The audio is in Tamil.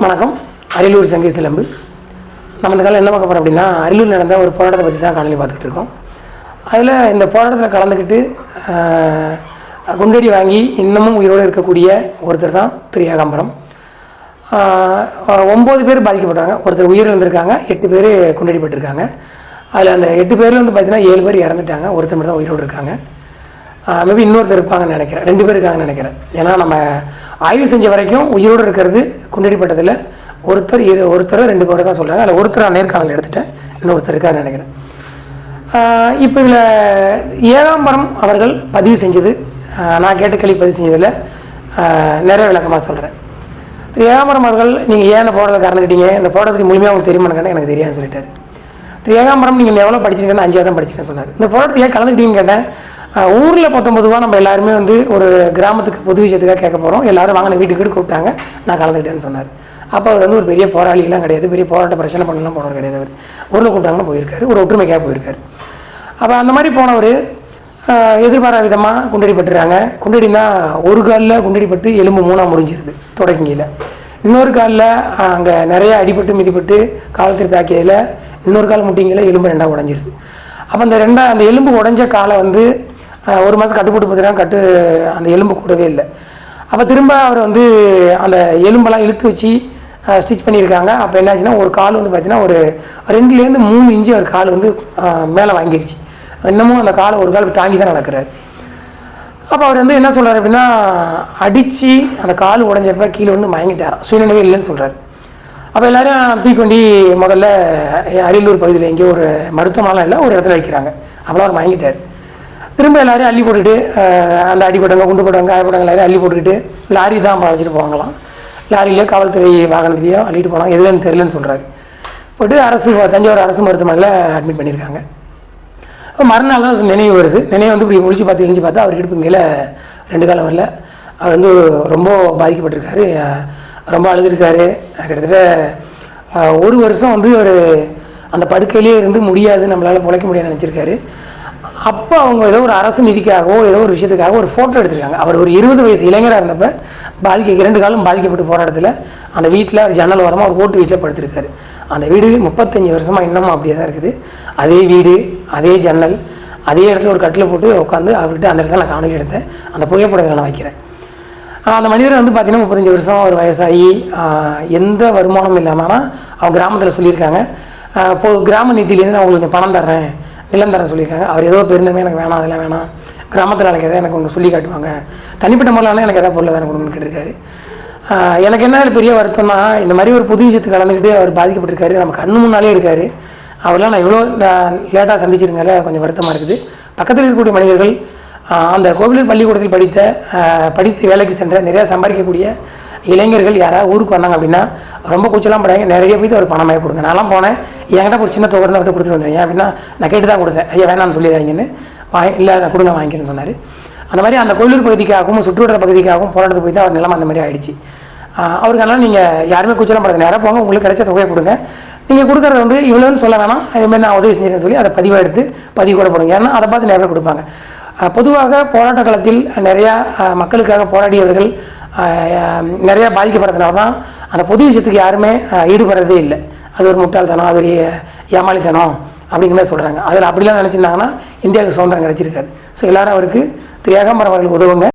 வணக்கம். அரியலூர் சங்கி சிலம்பு. நம்ம இந்த காலம் என்ன பார்க்க போகிறோம் அப்படின்னா, அரியலூர் நடந்த ஒரு போராட்டத்தை பற்றி தான் காணொலி பார்த்துட்டு இருக்கோம். அதில் இந்த போராட்டத்தில் கலந்துக்கிட்டு குண்டடி வாங்கி இன்னமும் உயிரோடு இருக்கக்கூடிய ஒருத்தர் தான் திரு ஏகாம்பரம். 9 பேர் பாதிக்கப்பட்டாங்க. ஒருத்தர் உயிர் இருந்திருக்காங்க, 8 பேர் குண்டடிப்பட்டிருக்காங்க. அதில் அந்த 8 பேரில் வந்து பார்த்தீங்கன்னா 7 பேர் இறந்துட்டாங்க, ஒருத்தர் மட்டும் தான் உயிரோடு இருக்காங்க. மேபி இன்னொருத்தர் இருப்பாங்கன்னு நினைக்கிறேன், 2 பேர் இருக்காங்கன்னு நினைக்கிறேன். ஏன்னா நம்ம ஆய்வு செஞ்ச வரைக்கும் உயிரோடு இருக்கிறது குண்டடிப்பட்டதில் ஒருத்தர் 2 பேர் தான் சொல்கிறாங்க. அதில் ஒருத்தர் நேர்காணல் எடுத்துட்டேன், இன்னொருத்தர் இருக்காருன்னு நினைக்கிறேன். இப்போ இதில் ஏகாம்பரம் அவர்கள் பதிவு செஞ்சது, நான் கேட்ட கேள்வி பதிவு செஞ்சதில் நிறைய விளக்கமாக சொல்கிறேன். திரு ஏகாம்பரம் அவர்கள் நீங்கள் ஏன் இந்த போராட்டத்தை காரணம் கேட்டீங்க, இந்த போராட்டத்தை பற்றி முழுமையாக உங்களுக்கு தெரியுமான்னு கேட்டால் எனக்கு தெரியாதுன்னு சொல்லிட்டார். திரு ஏகாம்பரம் நீங்கள் எவ்வளோ படிச்சிருக்கேன்னு 5 தான் படிச்சிருக்கேன்னு சொன்னார். இந்த போராட்டத்தை ஏன் கலந்துக்கிட்டீங்கன்னு கேட்டேன். ஊரில் 19 நம்ம எல்லாருமே வந்து ஒரு கிராமத்துக்கு பொது விஷயத்துக்காக கேட்க போகிறோம், எல்லோரும் வாங்கின வீட்டுக்கு கூப்பிட்டாங்க, நான் கலந்துக்கிட்டேன்னு சொன்னார். அப்போ அவர் வந்து ஒரு பெரிய போராளிலாம் கிடையாது, பெரிய போராட்ட பிரச்சனை பண்ணலாம் போனவர் கிடையாது. அவர் ஊரில் கூப்பிட்டாங்கன்னு போயிருக்காரு, ஒரு ஒற்றுமைக்காக போயிருக்காரு. அப்போ அந்த மாதிரி போனவர் எதிர்பாரா விதமாக குண்டடிப்பட்டுறாங்க. குண்டடினா ஒரு காலில் குண்டடிப்பட்டு எலும்பு 3 முறிஞ்சிருது தொடங்கியில். இன்னொரு காலில் அங்கே நிறைய அடிபட்டு மிதிப்பட்டு காலத்தில் தாக்கியதில் இன்னொரு கால் முட்டிங்கில் எலும்பு 2 உடஞ்சிருது. அப்போ அந்த எலும்பு உடஞ்ச காலை வந்து 1 மாதம் கட்டுப்போட்டு பார்த்துட்டாங்க, அந்த எலும்பு கூடவே இல்லை. அப்போ திரும்ப அவர் வந்து அந்த எலும்பெல்லாம் இழுத்து வச்சு ஸ்டிச் பண்ணியிருக்காங்க. அப்போ என்னாச்சுன்னா ஒரு கால் வந்து பார்த்தீங்கன்னா ஒரு 2லேருந்து 3 இன்ச்சு அவர் கால் வந்து மேலே வாங்கிருச்சு. இன்னமும் அந்த காலை ஒரு கால் தாங்கி தான் நடக்கிறார். அப்போ அவர் வந்து என்ன சொல்கிறார் அப்படின்னா, அடித்து அந்த கால் உடஞ்சப்போ கீழே வந்து மயங்கிட்டார், சுயநினைவே இல்லைன்னு சொல்கிறார். அப்போ எல்லோரும் தூக்கொண்டி முதல்ல அரியலூர் பகுதியில் எங்கேயோ ஒரு மருத்துவமனைலாம் இல்லை, ஒரு இடத்துல வைக்கிறாங்க. அப்போலாம் அவர் மயங்கிட்டார். திரும்ப எல்லோரும் அள்ளி போட்டுக்கிட்டு அந்த அடிப்பட்டவங்க குண்டு போட்டவங்க காயப்பட்டவங்க எல்லோரும் அள்ளி போட்டுக்கிட்டு லாரி தான் வச்சுட்டு போவாங்களாம். லாரியிலையோ காவல்துறை வாகனத்துலேயோ அள்ளிட்டு போனாங்க, எதுலன்னு தெரியலன்னு சொல்கிறாரு. போய்ட்டு தஞ்சாவூர் அரசு மருத்துவமனையில் அட்மிட் பண்ணியிருக்காங்க. மறுநாள் தான் நினைவு வருது. நினைவு வந்து இப்படி முடிச்சு பார்த்தா அவர் இடுப்பு மேலே 2 காலம் வரல. அவர் வந்து ரொம்ப பாதிக்கப்பட்டிருக்காரு, ரொம்ப அழுதுருக்காரு. கிட்டத்தட்ட 1 வருஷம் வந்து அவர் அந்த படுக்கையிலே இருந்து முடியாது, நம்மளால் பிழைக்க முடியாதுன்னு நினச்சிருக்காரு. அப்போ அவங்க ஏதோ ஒரு அரசு நிதிக்காகவோ ஏதோ ஒரு விஷயத்துக்காக ஒரு ஃபோட்டோ எடுத்திருக்காங்க. அவர் ஒரு 20 வயசு இளைஞராக இருந்தப்போ 2 காலம் பாதிக்கப்பட்டு போராட்டத்தில் அந்த வீட்டில் ஒரு ஜன்னல் ஓரமாக ஒரு ஓட்டு வீட்டில் படுத்திருக்காரு. அந்த வீடு 35 வருஷமாக இன்னமும் அப்படியே தான் இருக்குது. அதே வீடு, அதே ஜன்னல், அதே இடத்துல ஒரு கட்டில் போட்டு உட்காந்து அவர்கிட்ட அந்த இடத்துல நான் காணொலி எடுத்தேன். அந்த புகைப்படத்தில் நான் வைக்கிறேன். அந்த மனிதர் வந்து பார்த்திங்கன்னா 35 வருஷம் ஒரு வயசாகி எந்த வருமானமும் இல்லாமல் அவங்க கிராமத்தில் சொல்லியிருக்காங்க, கிராம நிதியிலேருந்து நான் உங்களுக்கு பணம் தர்றேன், நிலம் தரேன் சொல்லியிருக்காங்க. அவர் ஏதோ பெருந்தமே எனக்கு வேணாம், அதெல்லாம் வேணாம், கிராமத்தில் எனக்கு எதாவது எனக்கு ஒன்று சொல்லி காட்டுவாங்க, தனிப்பட்ட முறையில் எனக்கு எதாவது பொருள் தானே கொடுங்கன்னு கேட்டிருக்காரு. எனக்கு என்ன பெரிய வருத்தம்னா, இந்த மாதிரி ஒரு புது விஷயத்துக்கு கலந்துக்கிட்டு அவர் பாதிக்கப்பட்டிருக்காரு, நம்ம கண்ணு முன்னாலே இருக்கார். அவரெலாம் நான் இவ்வளோ லேட்டாக சந்திச்சிருந்தால கொஞ்சம் வருத்தமாக இருக்குது. பக்கத்தில் இருக்கக்கூடிய மனிதர்கள், அந்த கோவிலூர் பள்ளிக்கூடத்தில் படித்து வேலைக்கு சென்ற நிறையா சம்பாதிக்கக்கூடிய இளைஞர்கள் யாராவது ஊருக்கு வந்தாங்க அப்படின்னா ரொம்ப கூச்சலாம் படாங்க, நிறைய போய் ஒரு பணமாக கொடுங்க. நான்லாம் போனேன், என்கிட்ட ஒரு சின்ன தொகை விட்டு கொடுத்துட்டு வந்துடுங்க அப்படின்னா நான் கேட்டு தான் கொடுத்தேன். ஐயா வேணான்னு சொல்லிடுறாங்கன்னு இல்லை, நான் கொடுங்க வாங்கிக்கிறேன்னு சொன்னார். அந்த மாதிரி அந்த கோவிலூர் பகுதிக்காகவும் சுற்றுவட்டார பகுதிக்காகவும் போராட்டத்தை போய் தான் அவர் நிலம் அந்த மாதிரி ஆகிடுச்சு. அவருக்கு அதனால் நீங்கள் யாருமே கூச்சலாம் படாது, நேராக போங்க, உங்களுக்கு கிடைச்ச தொகையை கொடுங்க. நீங்கள் கொடுக்குறது வந்து இவ்வளோன்னு சொல்ல வேணாம், இதுமாதிரி நான் உதவி செஞ்சேன்னு சொல்லி அதை பதிவாக எடுத்து பதிவு கூட போடுங்க. ஏன்னா அதை பார்த்து நிறைய கொடுப்பாங்க. பொதுவாக போராட்ட காலத்தில் நிறையா மக்களுக்காக போராடியவர்கள் நிறையா பாதிக்கப்படுறதுனால தான் அந்த பொது விஷயத்துக்கு யாருமே ஈடுபடுறதே இல்லை. அது ஒரு முட்டாள்தனம், அது ஒரு ஏமாளித்தனம் அப்படிங்கிற மாதிரி சொல்கிறாங்க. அதில் அப்படிலாம் நினச்சிருந்தாங்கன்னா இந்தியாவுக்கு சுதந்திரம் கிடச்சிருக்காது. ஸோ எல்லோரும் அவருக்கு திரு ஏகாம்பரம் அவர்களுக்கு உதவுங்க.